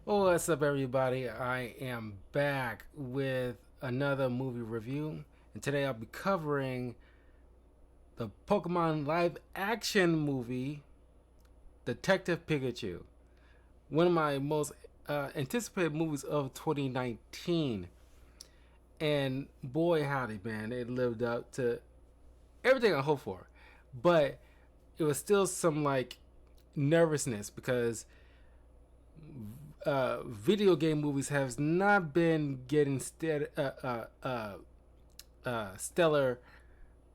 Well, what's up, everybody? I am back with another movie review, and today I'll be covering the Pokemon live action movie, Detective Pikachu. One of my most anticipated movies of 2019. And boy, howdy, man, it lived up to everything I hoped for. But it was still some nervousness because video game movies has not been getting stellar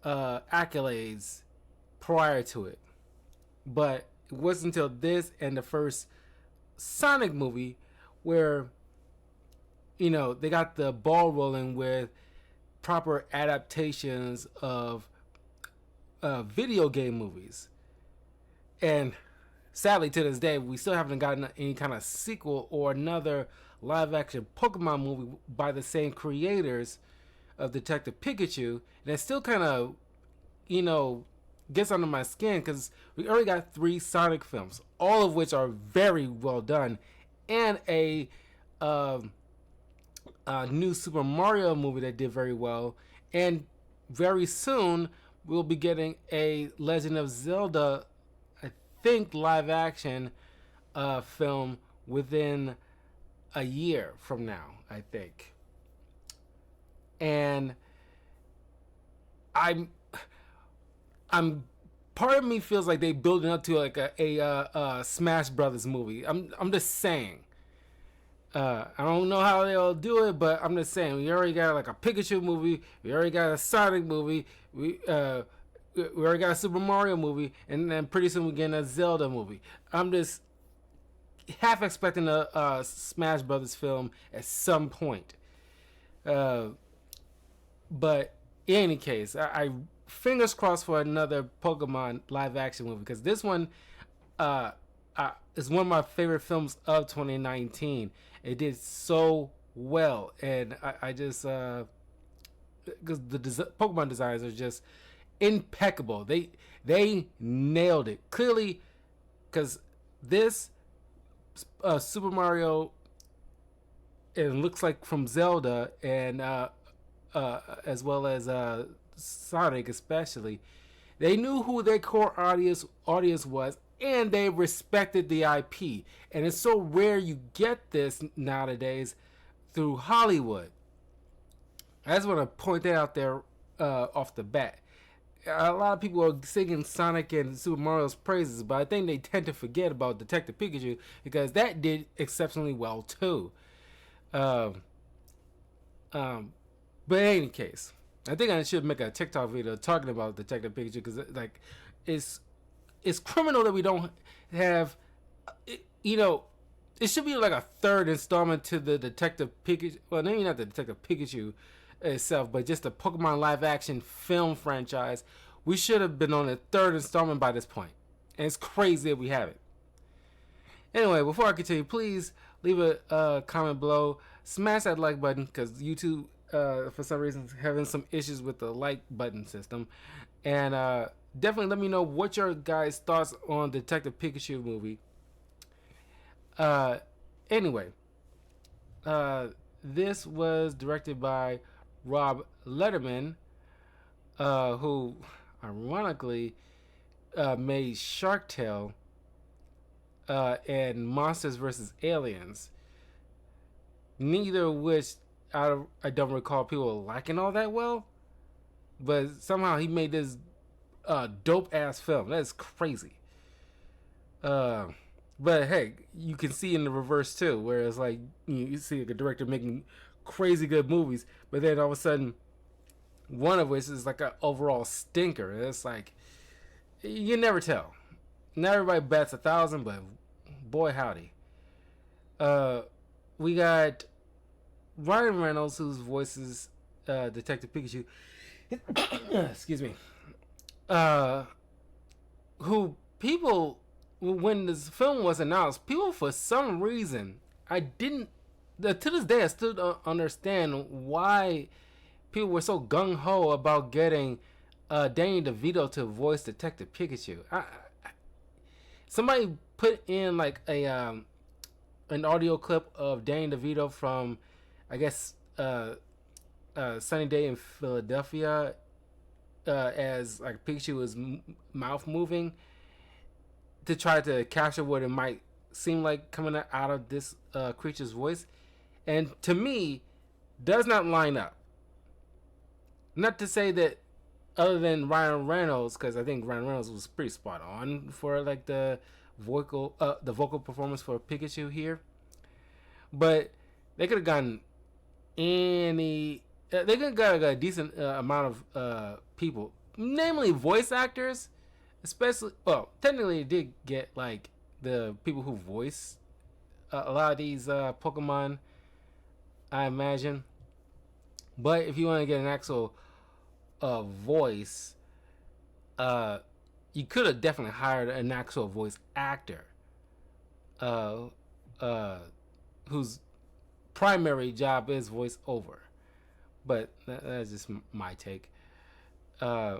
accolades prior to it. But it wasn't until this and the first Sonic movie where they got the ball rolling with proper adaptations of video game movies. And sadly, to this day, we still haven't gotten any kind of sequel or another live action Pokemon movie by the same creators of Detective Pikachu. And it still kind of, you know, gets under my skin because we already got 3 Sonic films, all of which are very well done, and a new Super Mario movie that did very well. And very soon, we'll be getting a Legend of Zelda, I think, live action film within a year from now, I think. And I'm I'm part of me feels like they building up to like a Smash Brothers movie. I'm just saying. I don't know how they'll do it, but I'm just saying we already got like a Pikachu movie, we already got a Sonic movie, we already got a Super Mario movie, and then pretty soon we're getting a Zelda movie. I'm just half expecting a Smash Brothers film at some point. Uh, but in any case, I fingers crossed for another Pokemon live action movie because this one uh, is one of my favorite films of 2019. It did so well, and I just because Pokemon designs are just impeccable. They nailed it clearly because this Super Mario, it looks like from Zelda and as well as Sonic especially. They knew who their core audience was, and they respected the IP. And it's so rare you get this nowadays through Hollywood. I just want to point that out there off the bat. A lot of people are singing Sonic and Super Mario's praises, but I think they tend to forget about Detective Pikachu because that did exceptionally well too. Um, but in any case, I think I should make a TikTok video talking about Detective Pikachu because it's it's criminal that we don't have. You know, it should be like a third installment to the Detective Pikachu. Well, maybe not the Detective Pikachu itself, but just the Pokemon live action film franchise. We should have been on the third installment by this point, and it's crazy that we haven't. Anyway, before I continue, please leave a comment below. Smash that like button because YouTube, for some reason, is having some issues with the like button system. And definitely let me know what your guys' thoughts on Detective Pikachu movie. Anyway, this was directed by Rob Letterman, who ironically made Shark Tale and Monsters vs. Aliens. Neither of which I don't recall people liking all that well. But somehow he made this dope ass film. That's crazy. But hey, you can see in the reverse too, where it's like you see like a director making crazy good movies, but then all of a sudden, one of which is like an overall stinker. It's like you never tell. Not everybody bats 1,000, but boy howdy. We got Ryan Reynolds, whose voices Detective Pikachu. Excuse me. Uh, who people when this film was announced, people for some reason I didn't. To this day, I still don't understand why people were so gung ho about getting Danny DeVito to voice Detective Pikachu. Somebody put in like an audio clip of Danny DeVito from, I guess, Sunny Day in Philadelphia, as like Pikachu is mouth moving to try to capture what it might seem like coming out of this creature's voice, and to me, does not line up. Not to say that other than Ryan Reynolds, because I think Ryan Reynolds was pretty spot on for like the vocal performance for Pikachu here, but they could have gotten any. They could have got a decent amount of people, namely voice actors, especially. Well, technically, they did get like the people who voice a lot of these Pokemon, I imagine. But if you want to get an actual voice, you could have definitely hired an actual voice actor, uh, uh, whose primary job is voiceover. But that's just my take. Uh,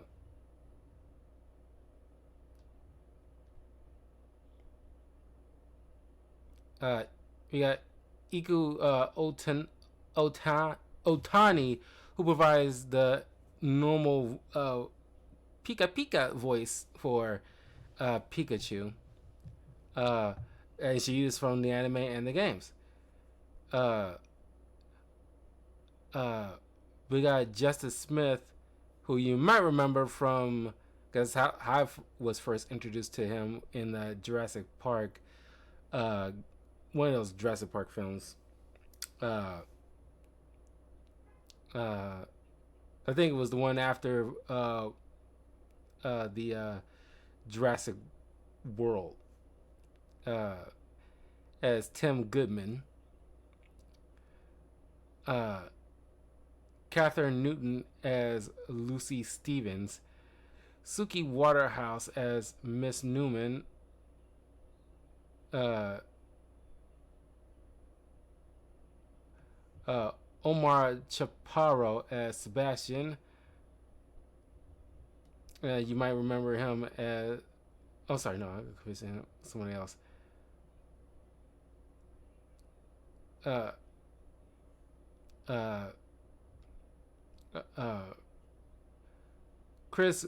we got Iku Otani, who provides the normal Pika Pika voice for Pikachu, uh, and she used from the anime and the games. Uh, uh, we got Justice Smith, who you might remember from, because how I was first introduced to him in the Jurassic Park, uh, one of those Jurassic Park films. Uh, uh, I think it was the one after the Jurassic World, uh, as Tim Goodman. Uh, Catherine Newton as Lucy Stevens, Suki Waterhouse as Miss Newman, uh, Omar Chaparro as Sebastian. You might remember him as. Oh, sorry, no, I'm confusing somebody else. Uh, uh, uh, Chris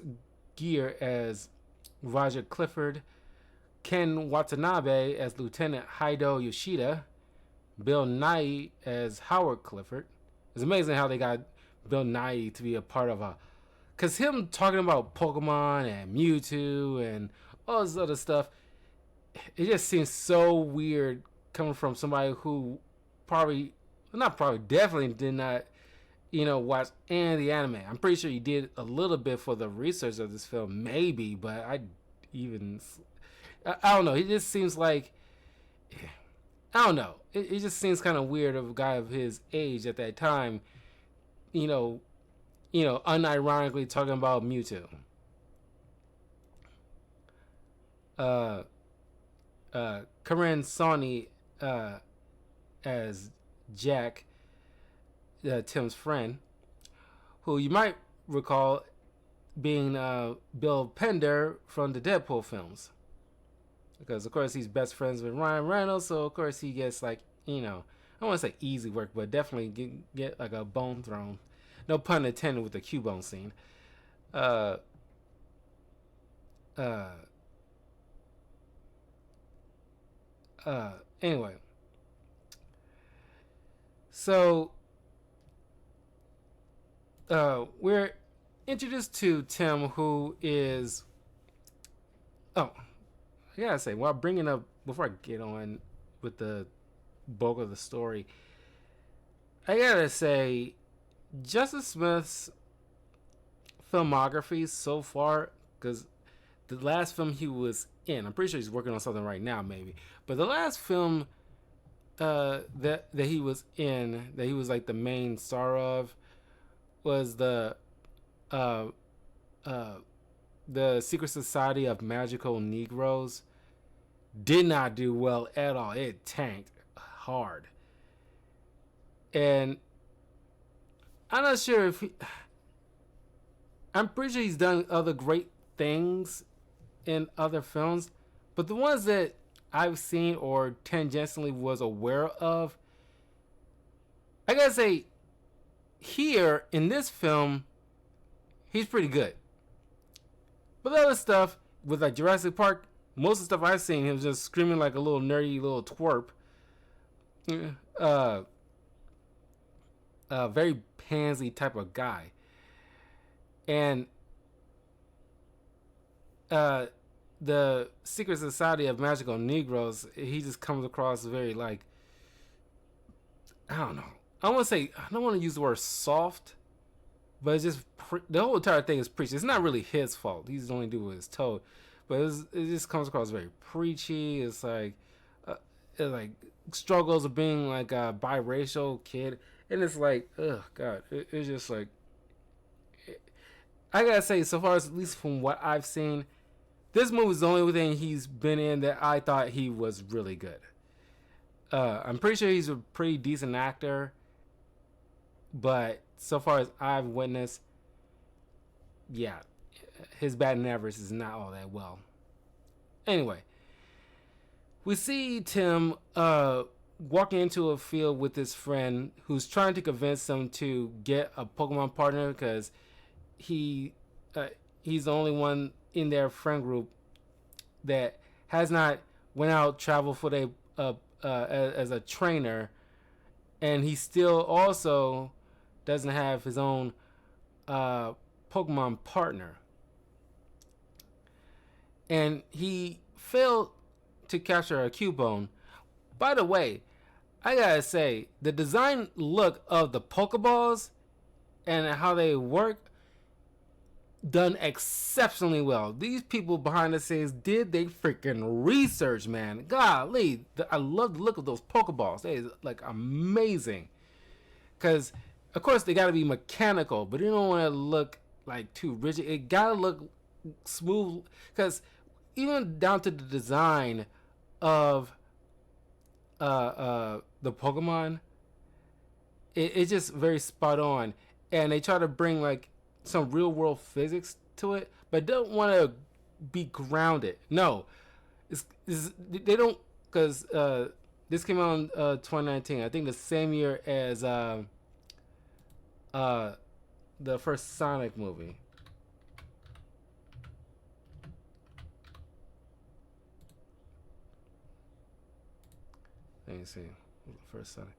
Gere as Roger Clifford, Ken Watanabe as Lieutenant Haido Yoshida, Bill Nye as Howard Clifford. It's amazing how they got Bill Nye to be a part of a. Because him talking about Pokemon and Mewtwo and all this other stuff, it just seems so weird coming from somebody who probably, not probably, definitely did not, watch any of the anime. I'm pretty sure you did a little bit for the research of this film, maybe, but I don't know. He just seems like, I don't know. It just seems kind of weird of a guy of his age at that time, you know, unironically talking about Mewtwo. Karen Sony as Jack, Tim's friend, who you might recall being Bill Pender from the Deadpool films. Because, of course, he's best friends with Ryan Reynolds, so, of course, he gets, like, I don't want to say easy work, but definitely get like, a bone thrown. No pun intended with the Cubone scene. Uh, uh, anyway. So, we're introduced to Tim, who is. Oh, I gotta say, while bringing up, before I get on with the bulk of the story, I gotta say, Justice Smith's filmography so far, because the last film he was in, I'm pretty sure he's working on something right now, maybe, but the last film that he was in, that he was like the main star of, was uh, uh, the Secret Society of Magical Negroes. Did not do well at all. It tanked hard. And I'm not sure if I'm pretty sure he's done other great things in other films, but the ones that I've seen or tangentially was aware of, I gotta say, here in this film, he's pretty good. But the other stuff with like Jurassic Park, most of the stuff I've seen, he was just screaming like a little nerdy little twerp. Uh, very pansy type of guy, and uh, the Secret Society of Magical Negroes, he just comes across very like, I don't know. I want to say, I don't want to use the word soft, but it's just the whole entire thing is preachy. It's not really his fault. He's only doing what he's told, but it just comes across very preachy. It's like struggles of being like a biracial kid, and it's like, oh god, it's just like, I gotta say, so far as at least from what I've seen, this movie is the only thing he's been in that I thought he was really good. I'm pretty sure he's a pretty decent actor, but so far as I've witnessed, yeah, his batting average is not all that well. Anyway, we see Tim walking into a field with his friend who's trying to convince him to get a Pokemon partner because he he's the only one in their friend group that has not went out travel for as a trainer, and he still also doesn't have his own Pokemon partner, and he failed to capture a Cubone. By the way, I gotta say, the design look of the Pokeballs and how they work, done exceptionally well. These people behind the scenes did they freaking research, man. Golly, I love the look of those Pokeballs. They is like amazing. Cause of course they gotta be mechanical, but you don't want to look like too rigid. It gotta look smooth. Cause even down to the design of the Pokemon, it's just very spot on. And they try to bring like some real world physics to it, but don't want to be grounded. No, they don't, because this came out in 2019. I think the same year as the first Sonic movie. Let me see. The first Sonic.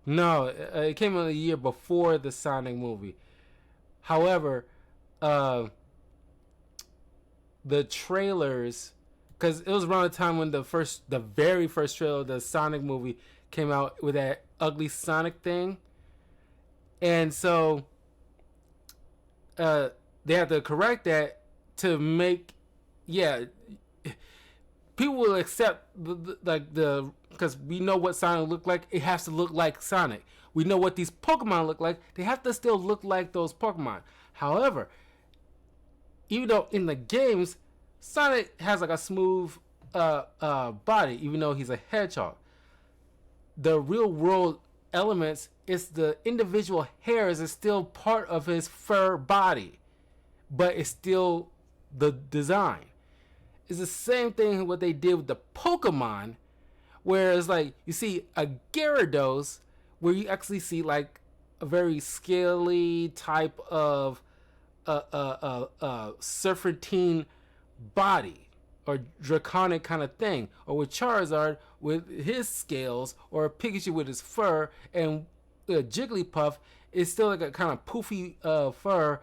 No, it came out a year before the Sonic movie. However, the trailers, because it was around the time when the very first trailer of the Sonic movie came out with that ugly Sonic thing, and so they had to correct that to make, yeah, people will accept the because we know what Sonic looked like. It has to look like Sonic. We know what these Pokemon look like. They have to still look like those Pokemon. However, even though in the games, Sonic has like a smooth body, even though he's a hedgehog. The real world elements is the individual hairs is still part of his fur body, but it's still the design. It's the same thing what they did with the Pokemon, where it's like you see a Gyarados, where you actually see like a very scaly type of serpentine body or draconic kind of thing, or with Charizard with his scales, or Pikachu with his fur, and Jigglypuff is still like a kind of poofy fur.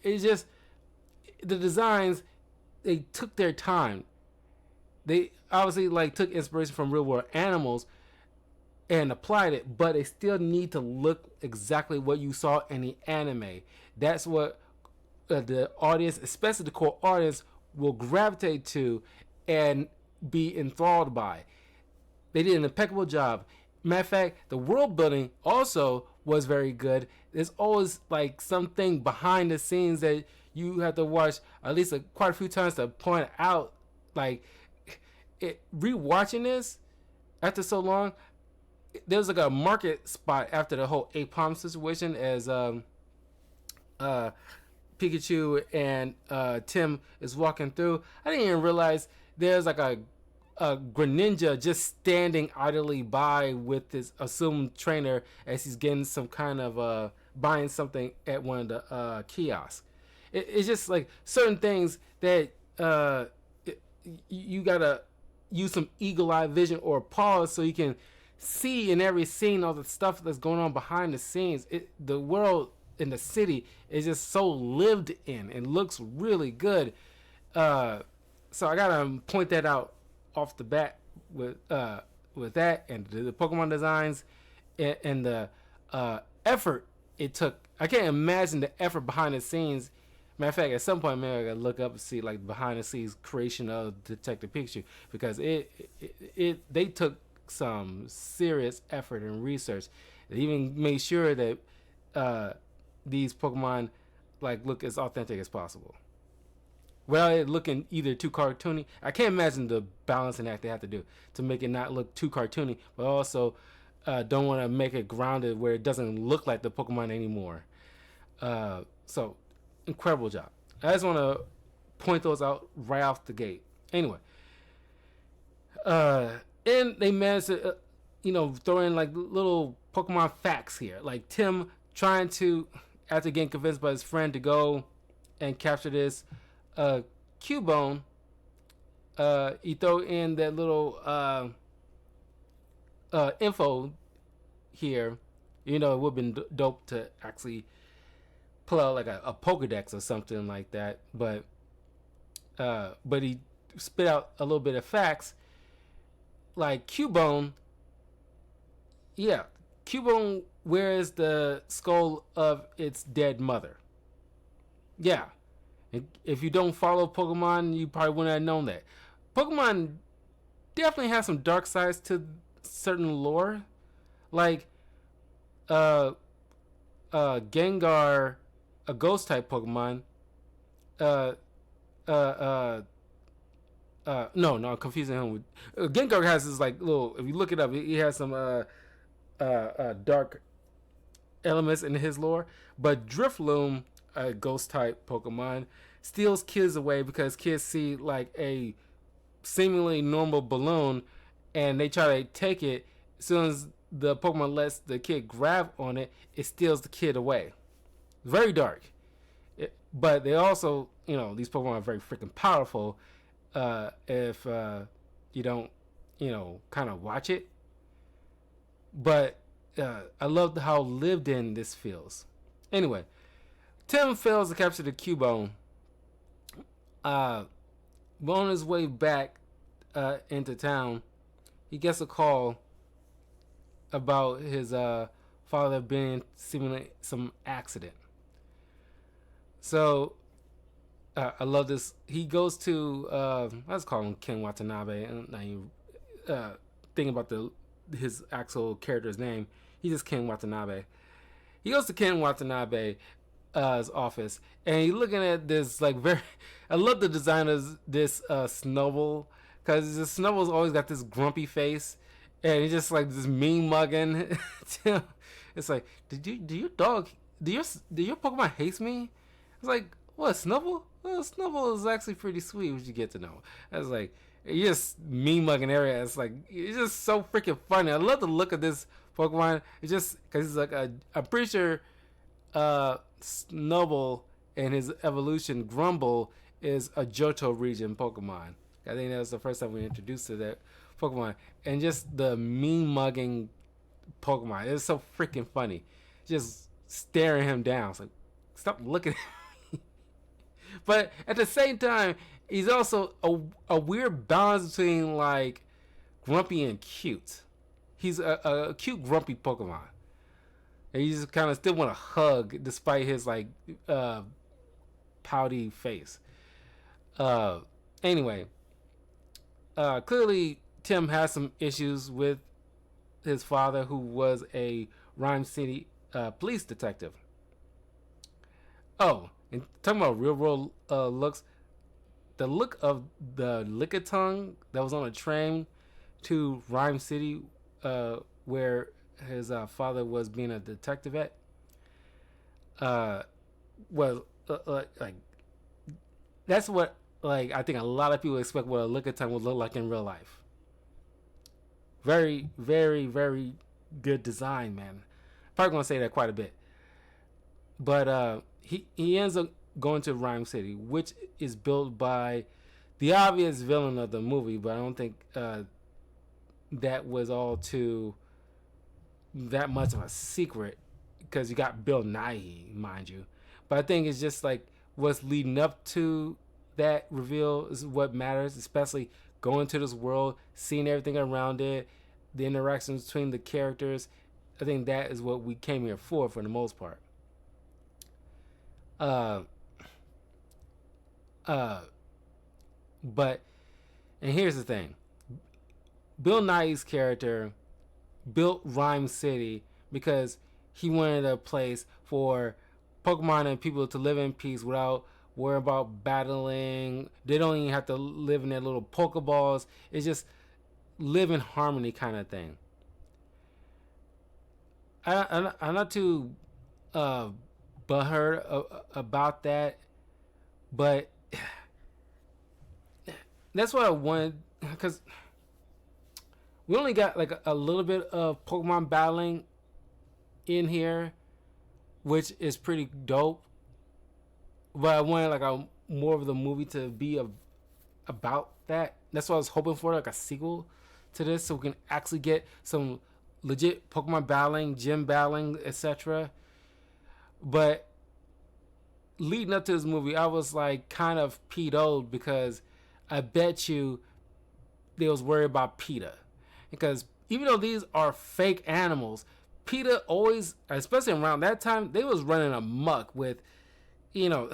It's just the designs, they took their time. They obviously like took inspiration from real world animals and applied it, but they still need to look exactly what you saw in the anime. That's what the audience, especially the core audience, will gravitate to and be enthralled by. They did an impeccable job. Matter of fact, the world building also was very good. There's always like something behind the scenes that you have to watch at least quite a few times to point out. Like rewatching this after so long, there's like a market spot after the whole Apom situation as Pikachu and Tim is walking through. I didn't even realize there's like a Greninja just standing idly by with his assumed trainer as he's getting some kind of buying something at one of the kiosks. It's just like certain things that you gotta use some eagle eye vision or pause so you can see in every scene all the stuff that's going on behind the scenes. The world in the city is just so lived in and looks really good. So I gotta point that out off the bat with that and the Pokemon designs and the effort it took. I can't imagine the effort behind the scenes. Matter of fact, at some point, maybe I gotta look up and see like behind the scenes creation of Detective Pikachu because they took some serious effort and research. They even made sure that these Pokemon like look as authentic as possible. Well, it looking either too cartoony. I can't imagine the balancing act they have to do to make it not look too cartoony, but also don't want to make it grounded where it doesn't look like the Pokemon anymore. So, incredible job. I just want to point those out right off the gate. Anyway, and they managed to, throw in like little Pokemon facts here, like Tim trying to, after getting convinced by his friend to go and capture this Cubone, he throw in that little info here. It would have been dope to actually pull out like a Pokedex or something like that, but he spit out a little bit of facts, like Cubone. Yeah, Cubone wears the skull of its dead mother. Yeah, if you don't follow Pokemon, you probably wouldn't have known that. Pokemon definitely has some dark sides to certain lore, like Gengar, a ghost type Pokemon. No, I'm confusing him with Gengar has this like little. If you look it up, he has some dark elements in his lore. But Drifloon, a ghost type Pokemon, steals kids away because kids see like a seemingly normal balloon and they try to take it. As soon as the Pokemon lets the kid grab on it, it steals the kid away. Very dark. But they also, these Pokemon are very freaking powerful if you don't, kind of watch it. But I love how lived in this feels. Anyway, Tim fails to capture the Cubone. On his way back into town, he gets a call about his father being seemingly some accident. So I love this. He goes to let's call him Ken Watanabe. And now you think about his actual character's name. He's just Ken Watanabe. He goes to Ken Watanabe's office, and he's looking at this like very. I love the design of this Snubbull because the Snubble's always got this grumpy face, and he's just like this mean mugging. It's like, do your Pokemon hates me? It's like, what, Snubbull? Well, Snubbull is actually pretty sweet, which you get to know. I was like, you just mean mugging area. It's like, it's just so freaking funny. I love the look of this Pokemon. It's just because it's like I'm pretty sure Snubbull and his evolution Grumble is a Johto region Pokemon. I think that was the first time we introduced to that Pokemon, and just the mean mugging Pokemon. It's so freaking funny. Just staring him down. It's like, stop looking at me. But at the same time, he's also a weird balance between like grumpy and cute. He's a cute grumpy Pokemon. And you just kind of still want to hug despite his like pouty face. Anyway, clearly Tim has some issues with his father, who was a Rhyme City police detective. Oh, and talking about real world looks, the look of the Lickitung that was on a train to Rhyme City, where his father was being a detective at, was like that's what like I think a lot of people expect what a Lickitung would look like in real life. Very, very, very good design, man. Probably gonna say that quite a bit. But he ends up going to Rhyme City, which is built by the obvious villain of the movie, but I don't think that was all too that much of a secret because you got Bill Nighy, mind you. But I think it's just like what's leading up to that reveal is what matters, especially going to this world, seeing everything around it, the interactions between the characters. I think that is what we came here for the most part. Uh, uh, but and here's the thing: Bill Nighy's character built Rhyme City because he wanted a place for Pokemon and people to live in peace without worrying about battling. They don't even have to live in their little Pokeballs. It's just live in harmony kind of thing. I'm not too uh, butthurt about that, but that's what I wanted because we only got like a little bit of Pokemon battling in here, which is pretty dope. But I wanted like a more of the movie to be about that. That's what I was hoping for, like a sequel to this, so we can actually get some legit Pokemon battling, gym battling, etc. But leading up to this movie, I was like kind of peed because I bet you they was worried about PETA. Because even though these are fake animals, PETA always, especially around that time, they was running amok with, you know,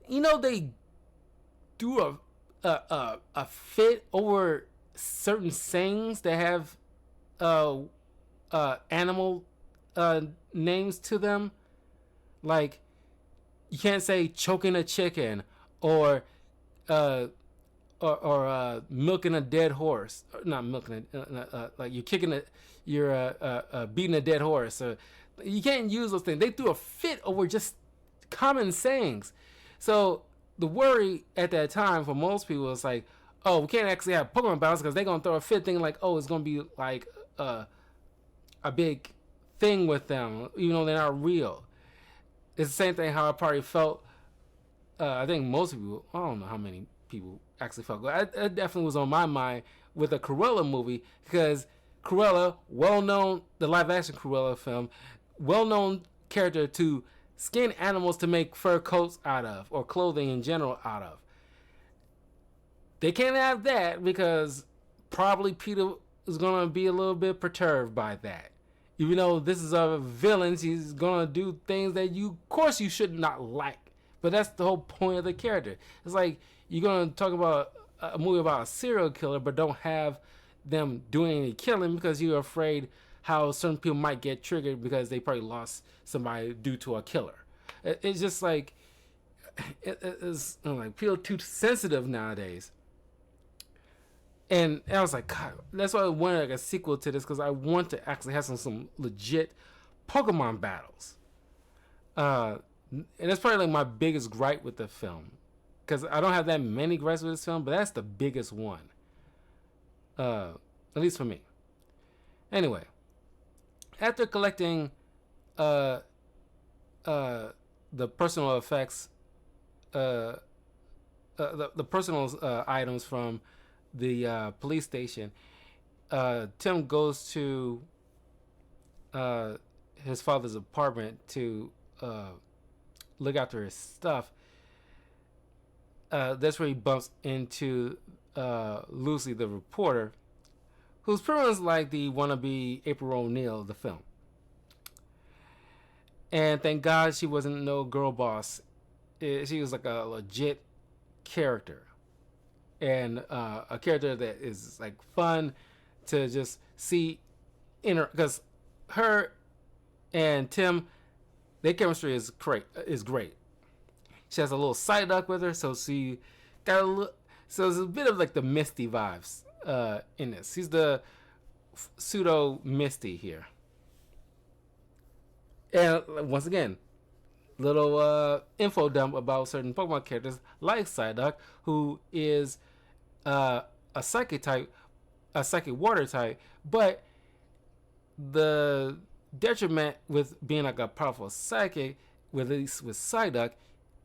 they do a fit over certain sayings that have animal names to them, like you can't say choking a chicken or uh, milking a dead horse. Not milking like you're kicking it, you're beating a dead horse. You can't use those things. They threw a fit over just common sayings. So the worry at that time for most people was like, oh, we can't actually have Pokemon battles because they're gonna throw a fit thinking like, oh, it's gonna be like a big thing with them, even though they're not real. It's the same thing how I probably felt. I think most people, I don't know how many people actually felt. It definitely was on my mind with a Cruella movie because Cruella, well known, the live action Cruella film, well known character to skin animals to make fur coats out of or clothing in general out of. They can't have that because probably Peter is going to be a little bit perturbed by that. Even though this is a villain, he's going to do things that of course, you should not like. But that's the whole point of the character. It's like you're going to talk about a movie about a serial killer, but don't have them doing any killing because you're afraid how certain people might get triggered because they probably lost somebody due to a killer. It's just like it's like people are too sensitive nowadays. And I was like, God, that's why I wanted like a sequel to this because I want to actually have some legit Pokemon battles. And that's probably like my biggest gripe with the film because I don't have that many gripes with this film, but that's the biggest one. At least for me. Anyway, after collecting the personal effects, the personal items from the police station, Tim goes to his father's apartment to look after his stuff. That's where he bumps into Lucy, the reporter, who's pretty much like the wannabe April O'Neil of the film. And thank God she wasn't no girl boss. She was like a legit character. And a character that is like fun to just see in her, because her and Tim, their chemistry is great. She has a little side duck with her, so she got a little, so there's a bit of like the Misty vibes in this. He's the pseudo Misty here. And once again, little info dump about certain Pokemon characters like Psyduck, who is a psychic type, a psychic water type, but the detriment with being like a powerful psychic, with at least with Psyduck,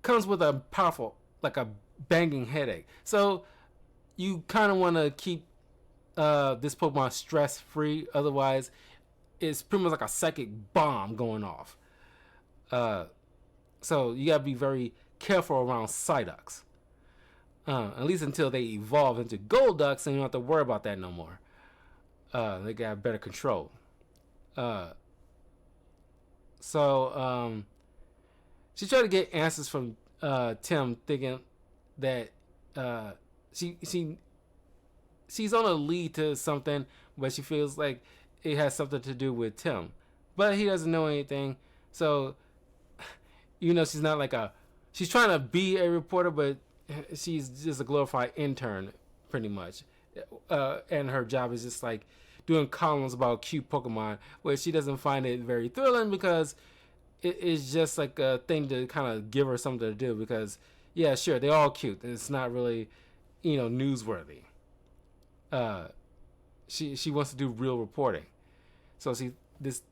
comes with a powerful, like a banging headache. So you kind of want to keep this Pokemon stress free. Otherwise, it's pretty much like a psychic bomb going off. Uh, so you gotta be very careful around Psyducks. At least until they evolve into Golducks, and you don't have to worry about that no more. They got better control. Uh, so she tried to get answers from Tim, thinking that she she's on a lead to something, but she feels like it has something to do with Tim, but he doesn't know anything. So she's not like she's trying to be a reporter, but she's just a glorified intern, pretty much. And her job is just like doing columns about cute Pokemon, where she doesn't find it very thrilling because it's just like a thing to kind of give her something to do. Because yeah, sure, they're all cute. It's not really, newsworthy. She wants to do real reporting, so she's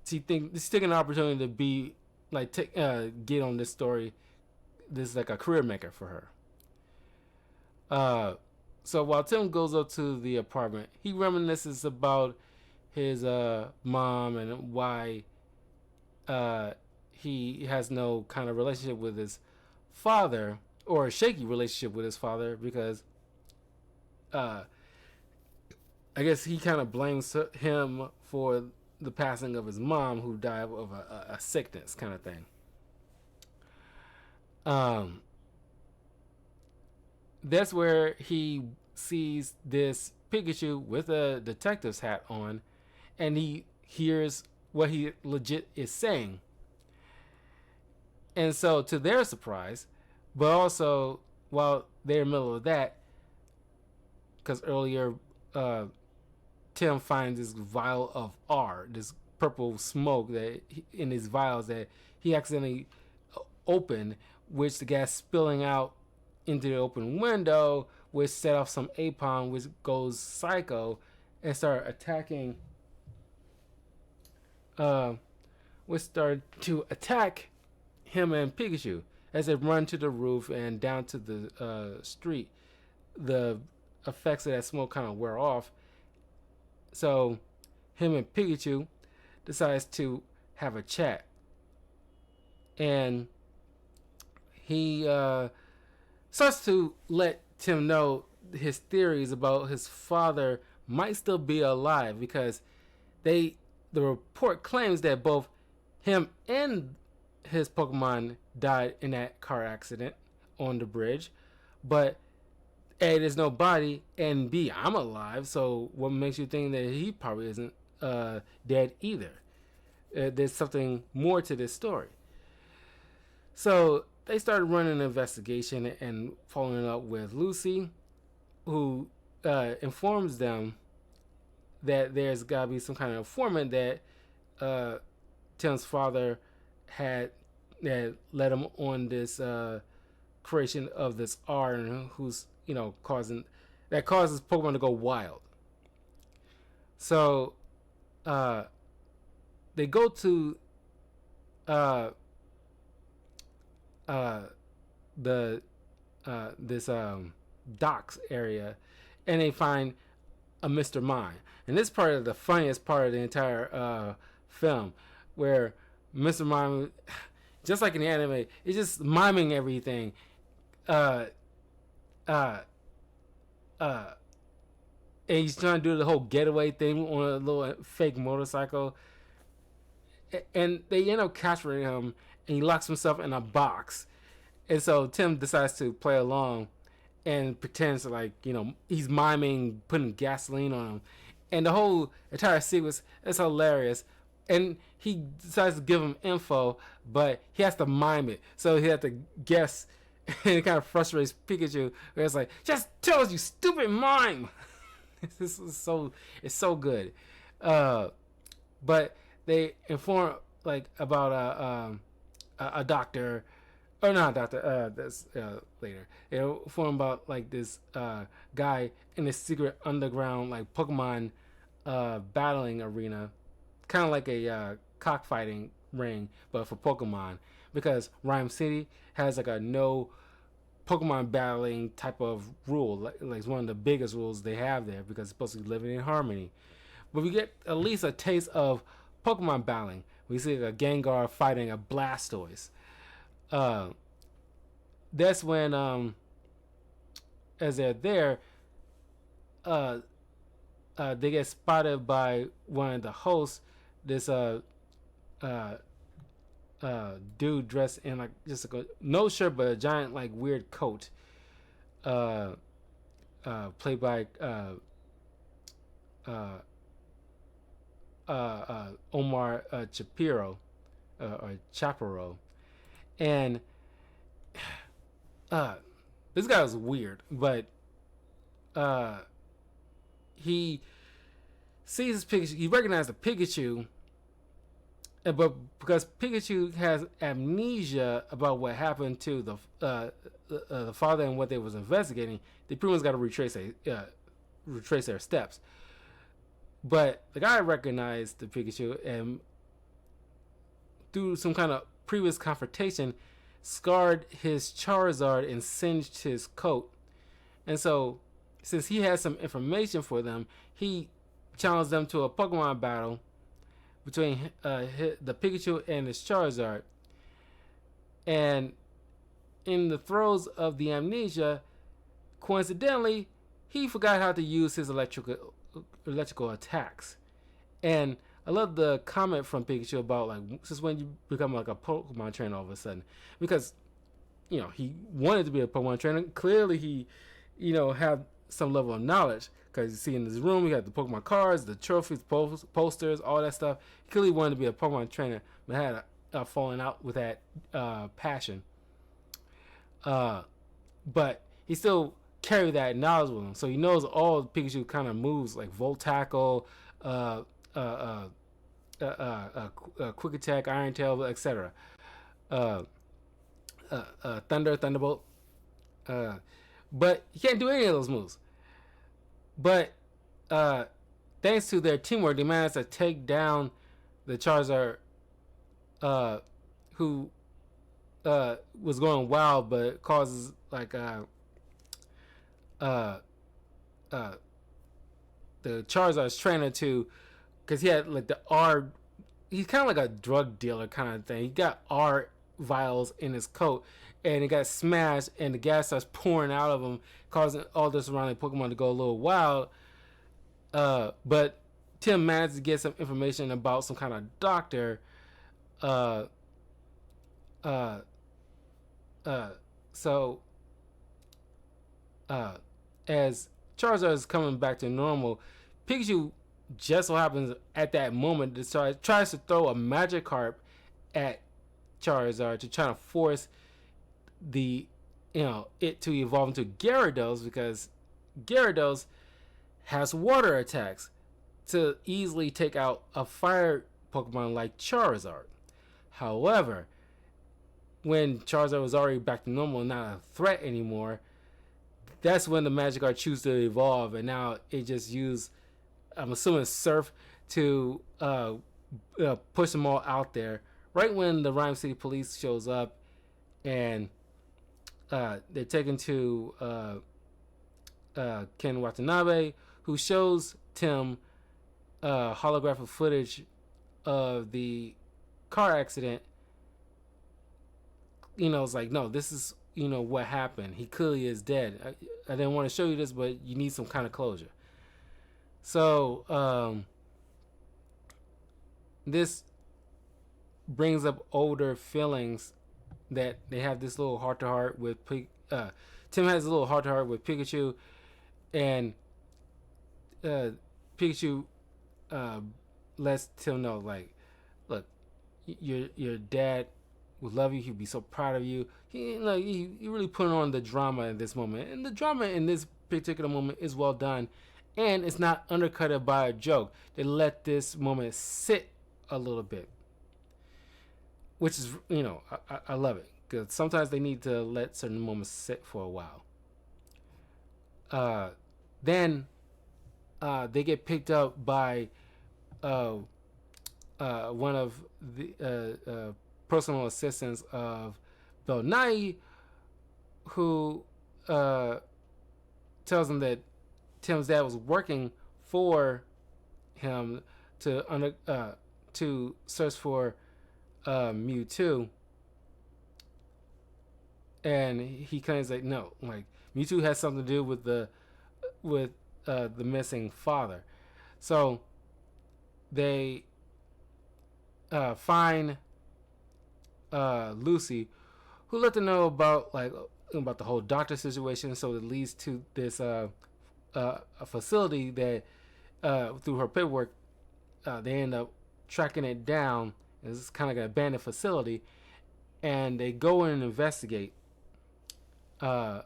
taking an opportunity to be like get on this story. This is like a career maker for her. So while Tim goes up to the apartment, he reminisces about his mom and why he has no kind of relationship with his father, or a shaky relationship with his father, because I guess he kind of blames him for the passing of his mom, who died of a sickness kind of thing. That's where he sees this Pikachu with a detective's hat on, and he hears what he legit is saying. And so, to their surprise, but also while they're in the middle of that, because earlier Tim finds this vial of R, this purple smoke that in his vials that he accidentally opened, which the gas spilling out into the open window, which set off some Apom, which goes psycho and start attacking. Which started to attack him and Pikachu as they run to the roof and down to the street. The effects of that smoke kind of wear off. So him and Pikachu decides to have a chat, and he starts to let Tim know his theories about his father might still be alive, because the report claims that both him and his Pokemon died in that car accident on the bridge, but A, there's no body, and B, I'm alive, so what makes you think that he probably isn't dead either? There's something more to this story. So they started running an investigation and following up with Lucy, who informs them that there's got to be some kind of informant that Tim's father had that led him on this creation of this R, and who's causes Pokemon to go wild. So they go to the this docks area, and they find a Mr. Mime. And this part is the funniest part of the entire film, where Mr. Mime, just like in the anime, is just miming everything. And he's trying to do the whole getaway thing on a little fake motorcycle. And they end up capturing him, and he locks himself in a box. And so Tim decides to play along and pretends to, he's miming, putting gasoline on him. And the whole entire sequence is hilarious. And he decides to give him info, but he has to mime it. So he had to guess, and it kind of frustrates Pikachu, where it's like, just tell us, you stupid mime! It's so good. But they inform about a doctor Oh no, Doctor. That's later. It'll form about like this guy in a secret underground like Pokemon battling arena, kind of like a cockfighting ring, but for Pokemon. Because Rhyme City has like a no Pokemon battling type of rule, like it's one of the biggest rules they have there because it's supposed to be living in harmony. But we get at least a taste of Pokemon battling. We see like a Gengar fighting a Blastoise. Uh, that's when as they're there, uh, they get spotted by one of the hosts. This uh, dude dressed in like just like a no shirt but a giant like weird coat. Uh, Played by uh, Omar Shapiro or Chaparro, and uh, this guy was weird, but uh, he sees his Pikachu. He recognized the Pikachu, but because Pikachu has amnesia about what happened to the father and what they was investigating, they pretty much got to retrace their steps. But the guy recognized the Pikachu and through some kind of previous confrontation, scarred his Charizard and singed his coat. And so, since he had some information for them, he challenged them to a Pokemon battle between the Pikachu and his Charizard. And in the throes of the amnesia, coincidentally, he forgot how to use his electrical attacks. And I love the comment from Pikachu about like since when you become like a Pokemon trainer all of a sudden, because he wanted to be a Pokemon trainer. Clearly, he had some level of knowledge because you see in this room he had the Pokemon cards, the trophies, posters, all that stuff. He clearly wanted to be a Pokemon trainer, but had a falling out with that passion. But he still carried that knowledge with him, so he knows all Pikachu kind of moves like Volt Tackle, uh, uh, Quick Attack, Iron Tail, etc. Thunder, Thunderbolt. But he can't do any of those moves. But thanks to their teamwork, they managed to take down the Charizard, who was going wild, but causes like uh, the Charizard's trainer to, because he had like the R. He's kind of like a drug dealer kind of thing. He got R vials in his coat, and it got smashed, and the gas starts pouring out of him, causing all the surrounding Pokemon to go a little wild. But Tim managed to get some information about some kind of doctor. Uh, uh, so as Charizard is coming back to normal, Pikachu just so happens at that moment tries to throw a Magikarp at Charizard to try to force it to evolve into Gyarados, because Gyarados has water attacks to easily take out a fire Pokemon like Charizard. However, when Charizard was already back to normal and not a threat anymore, that's when the Magikarp chooses to evolve, and now it just used, I'm assuming, Surf to push them all out there. Right when the Rhyme City police shows up, and they're taken to Ken Watanabe, who shows Tim holographic footage of the car accident. It's like, no, this is what happened. He clearly is dead. I didn't want to show you this, but you need some kind of closure. So this brings up older feelings that they have this little heart to heart with Tim has a little heart to heart with Pikachu, and Pikachu lets Tim know, like, look, your dad would love you. He'd be so proud of you. He really put on the drama in this moment, and the drama in this particular moment is well done, and it's not undercutted by a joke. They let this moment sit a little bit, which is I love it. because sometimes they need to let certain moments sit for a while. Then they get picked up by uh, one of the personal assistants of Bill Nye, who tells them that Tim's dad was working for him to search for Mewtwo, and he claims that no, like Mewtwo has something to do with the missing father. So they find Lucy, who let them know about the whole doctor situation. So it leads to this a facility that through her paperwork they end up tracking it down. It's kind of like an abandoned facility, and they go in and investigate. Uh,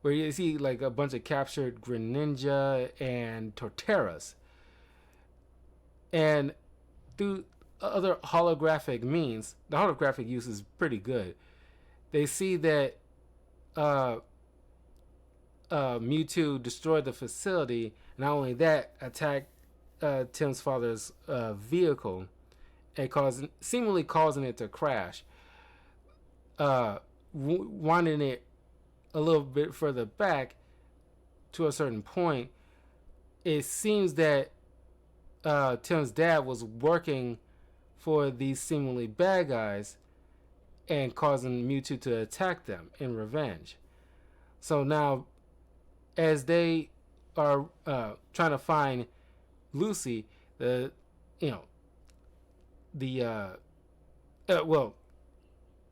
where you see like a bunch of captured Greninja and Torterras, and through other holographic means, the holographic use is pretty good. They see that Mewtwo destroyed the facility. Not only that, attacked Tim's father's vehicle and seemingly causing it to crash, winding it a little bit further back to a certain point. It seems that Tim's dad was working for these seemingly bad guys and causing Mewtwo to attack them in revenge. So now, as they are trying to find Lucy, the well,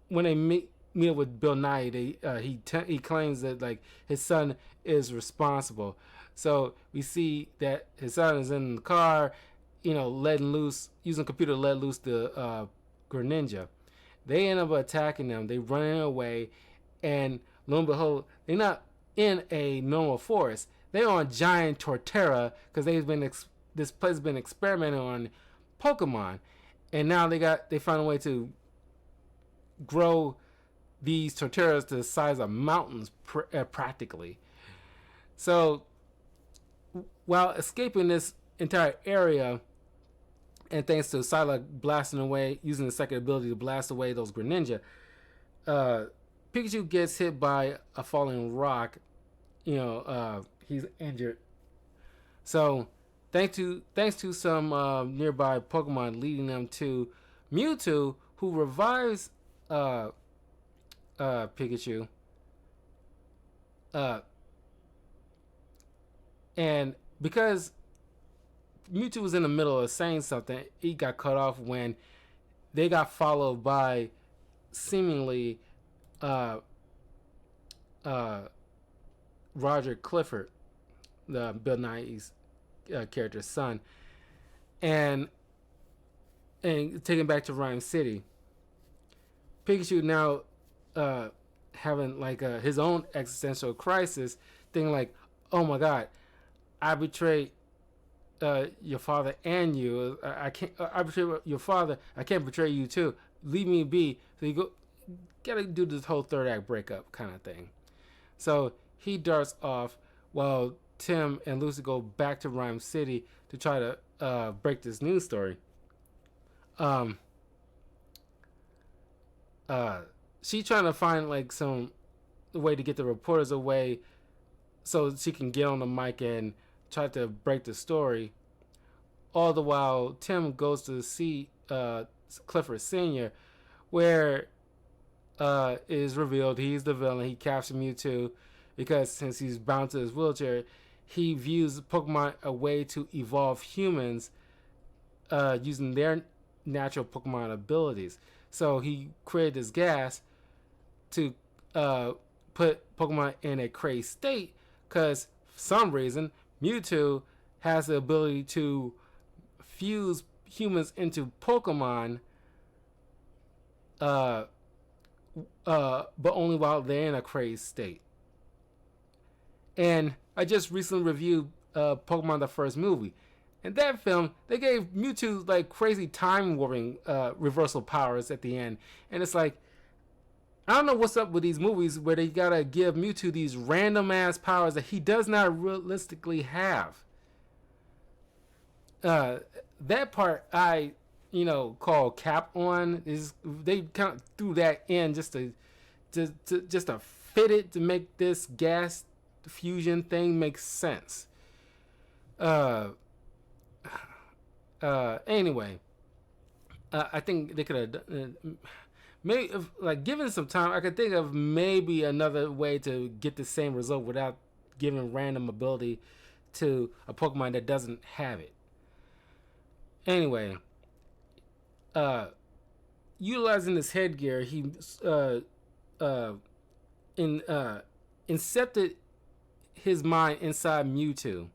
when they meet up with Bill Nye, he claims that like his son is responsible. So we see that his son is in the car, letting loose, using a computer to let loose the Greninja. They end up attacking them. They running away, and lo and behold, they're not in a normal forest. They're on giant Torterra because this place has been experimenting on Pokemon, and now they found a way to grow these Torterras to the size of mountains practically. So while escaping this entire area, and thanks to Psylocke blasting away, using the second ability to blast away those Greninja, Pikachu gets hit by a falling rock. He's injured. So thanks to some nearby Pokemon leading them to Mewtwo, who revives Pikachu. And because Mewtwo was in the middle of saying something, he got cut off when they got followed by seemingly Roger Clifford, the Bill Nye's character's son, and taken back to Rhyme City. Pikachu now having like his own existential crisis, thinking like, oh my god, I betrayed your father and you. I can't. I betrayed your father. I can't betray you too. Leave me be. So you gotta do this whole third act breakup kind of thing. So he darts off while Tim and Lucy go back to Rhyme City to try to break this news story. She's trying to find like some way to get the reporters away so she can get on the mic and try to break the story. All the while, Tim goes to see Clifford Sr., where it is revealed he's the villain. He captured Mewtwo because since he's bound to his wheelchair, he views Pokemon a way to evolve humans using their natural Pokemon abilities. So he created this gas to put Pokemon in a crazed state because for some reason Mewtwo has the ability to fuse humans into Pokemon, but only while they're in a crazed state. And I just recently reviewed Pokemon the first movie. In that film, they gave Mewtwo like crazy time warping reversal powers at the end, and it's like, I don't know what's up with these movies where they gotta give Mewtwo these random ass powers that he does not realistically have. Uh, that part I, call cap on is they kind of threw that in just to fit it to make this gas fusion thing make sense. Uh, anyway, I think they could have maybe if, like given some time. I could think of maybe another way to get the same result without giving random ability to a Pokemon that doesn't have it. Anyway, uh, utilizing this headgear, he uh, uh, in incepted his mind inside Mewtwo.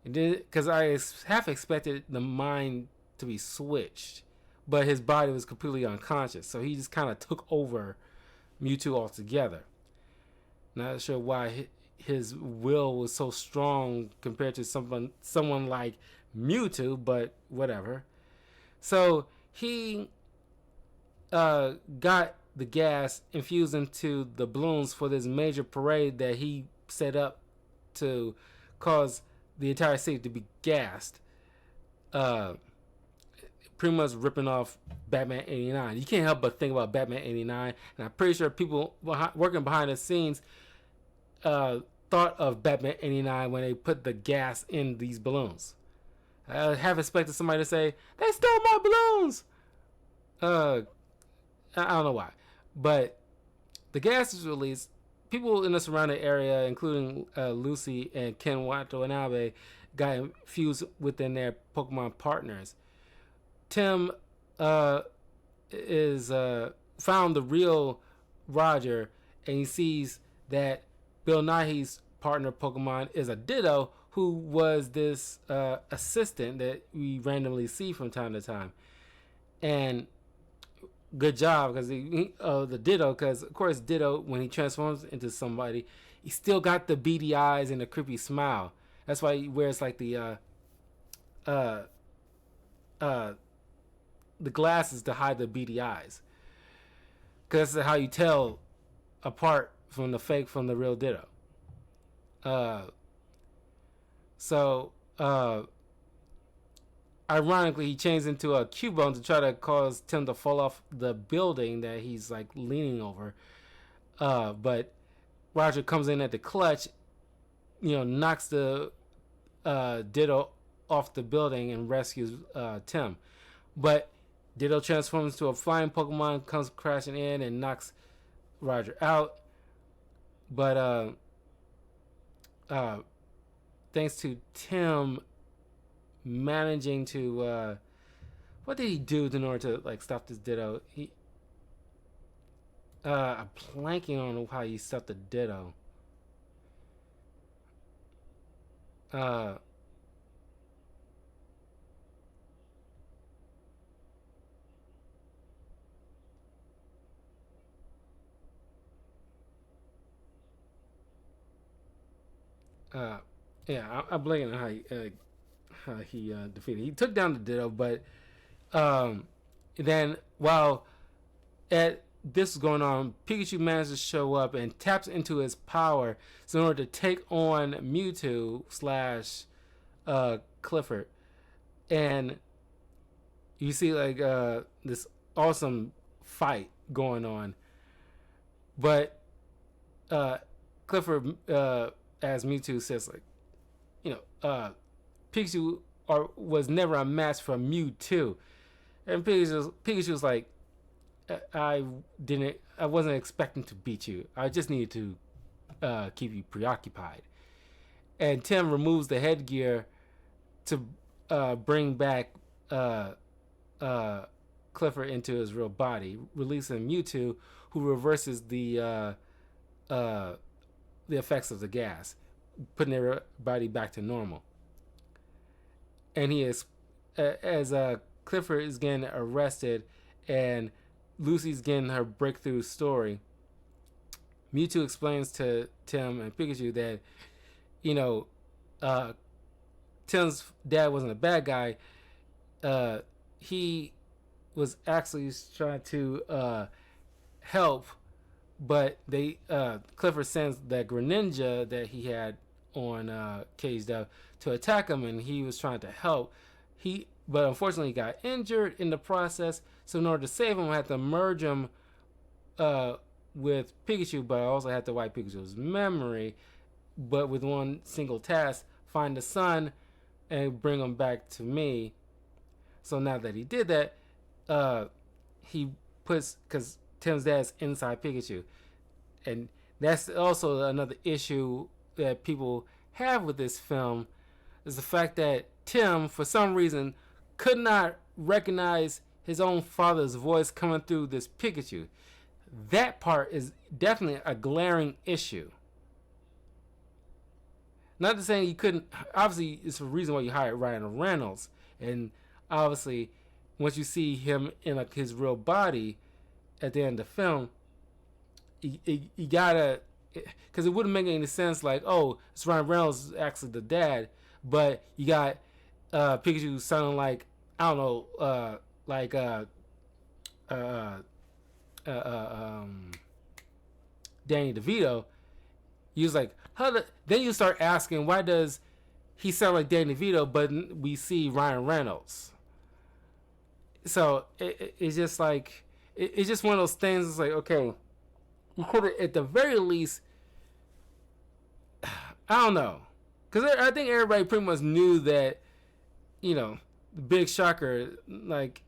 Because I half expected the mind to be switched, but his body was completely unconscious. So he just kind of took over Mewtwo altogether. Not sure why his will was so strong compared to someone like Mewtwo, but whatever. So he got the gas infused into the balloons for this major parade that he set up to cause the entire city to be gassed. Uh, Pretty much ripping off Batman 89. You can't help but think about Batman 89, and I'm pretty sure people working behind the scenes thought of Batman 89 when they put the gas in these balloons. I have expected somebody to say, "They stole my balloons." Uh, I don't know why, but the gas is released. People in the surrounding area, including Lucy and Ken Watanabe, got infused within their Pokemon partners. Tim uh, is found the real Roger, and he sees that Bill Nighy's partner Pokemon is a Ditto, who was this assistant that we randomly see from time to time. And good job, because the Ditto, because of course Ditto, when he transforms into somebody, he still got the beady eyes and the creepy smile. That's why he wears like uh, uh, the glasses to hide the beady eyes, because that's how you tell apart from the fake from the real Ditto. Uh, so ironically, he changed into a Cubone to try to cause Tim to fall off the building that he's like leaning over. But Roger comes in at the clutch, knocks the Ditto off the building and rescues Tim. But Ditto transforms to a flying Pokemon, comes crashing in and knocks Roger out. But uh, thanks to Tim managing to what did he do in order to like stop this Ditto? I'm planking on how he stopped the Ditto. Uh, uh, yeah, I'm blanking on how he defeated. He took down the Ditto, but um, then while at this is going on, Pikachu manages to show up and taps into his power so in order to take on Mewtwo slash Clifford, and you see like this awesome fight going on, but uh, Clifford as Mewtwo says like, you know, Pikachu was never a match for Mewtwo, and Pikachu's like, I wasn't expecting to beat you. I just needed to keep you preoccupied. And Tim removes the headgear to bring back uh, uh, Clifford into his real body, releasing Mewtwo, who reverses uh, the effects of the gas, putting their body back to normal. And he is as Clifford is getting arrested, and Lucy's getting her breakthrough story. Mewtwo explains to Tim and Pikachu that, you know, uh, Tim's dad wasn't a bad guy. He was actually trying to help, but they Clifford sends that Greninja that he had on Caged Up to attack him, and he was trying to help. But unfortunately, he got injured in the process. So in order to save him, I had to merge him with Pikachu, but I also had to wipe Pikachu's memory. But with one single task, find the sun and bring him back to me. So now that he did that, he puts, because Tim's dad's inside Pikachu, and that's also another issue that people have with this film, is the fact that Tim, for some reason, could not recognize his own father's voice coming through this Pikachu. That part is definitely a glaring issue. Not to say he couldn't. Obviously, it's a reason why you hired Ryan Reynolds, and obviously, once you see him in like his real body at the end of the film, you gotta, because it wouldn't make any sense. Like, oh, it's Ryan Reynolds actually the dad, but you got Pikachu sounding like, I don't know, like uh, Danny DeVito. You was like, then you start asking, why does he sound like Danny DeVito, but we see Ryan Reynolds? So it's just like, it's just one of those things. It's like, okay, you could have, at the very least, I don't know, because I think everybody pretty much knew that, the big shocker, like,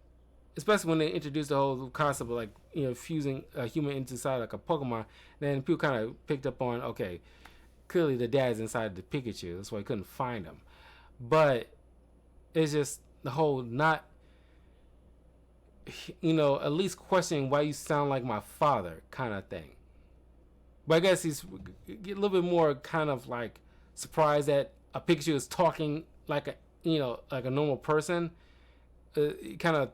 especially when they introduced the whole concept of, like, fusing a human inside like a Pokemon, then people kind of picked up on, okay, clearly the dad's inside the Pikachu, that's why he couldn't find him. But it's just the whole not, at least questioning why you sound like my father kind of thing. But I guess he's a little bit more kind of like surprised that a Pikachu is talking like like a normal person. Kind of,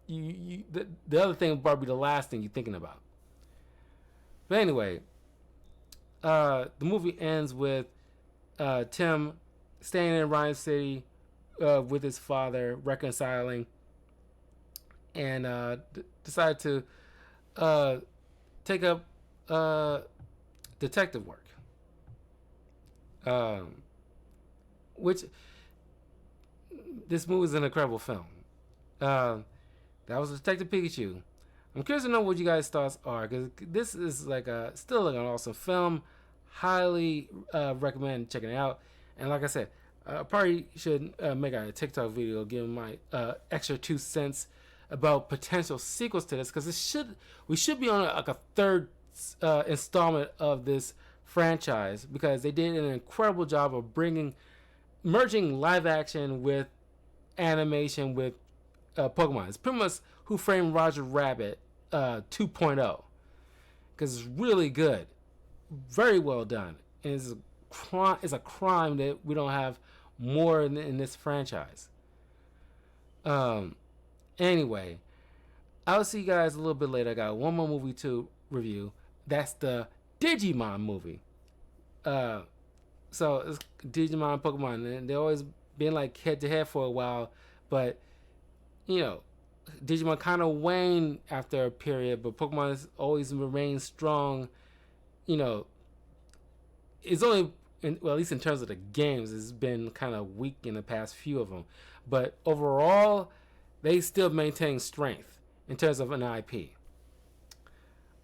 the other thing would probably be the last thing you're thinking about. But anyway, the movie ends with Tim staying in Ryan City with his father, reconciling, and decided to take up detective work. Which, this movie is an incredible film. That was Detective Pikachu. I'm curious to know what you guys' thoughts are, because this is still like an awesome film. Highly recommend checking it out. And like I said, I probably should make a TikTok video giving my extra 2 cents about potential sequels to this, because we should be on a third installment of this franchise, because they did an incredible job of merging live action with animation with Pokemon. It's pretty much Who Framed Roger Rabbit 2.0, because it's really good, very well done, and it's a crime that we don't have more in this franchise. Anyway, I'll see you guys a little bit later. I got one more movie to review. That's the Digimon movie. So it's Digimon and Pokemon, and they've always been like head to head for a while, but Digimon kind of waned after a period, but Pokemon has always remained strong. It's only, at least in terms of the games, it's been kind of weak in the past few of them, but overall, they still maintain strength in terms of an IP.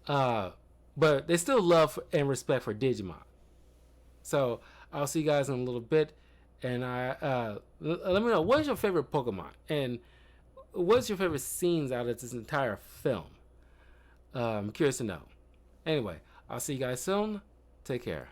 But they still love and respect for Digimon. So I'll see you guys in a little bit, and let me know, what is your favorite Pokemon, and what's your favorite scenes out of this entire film? I'm curious to know. Anyway, I'll see you guys soon. Take care.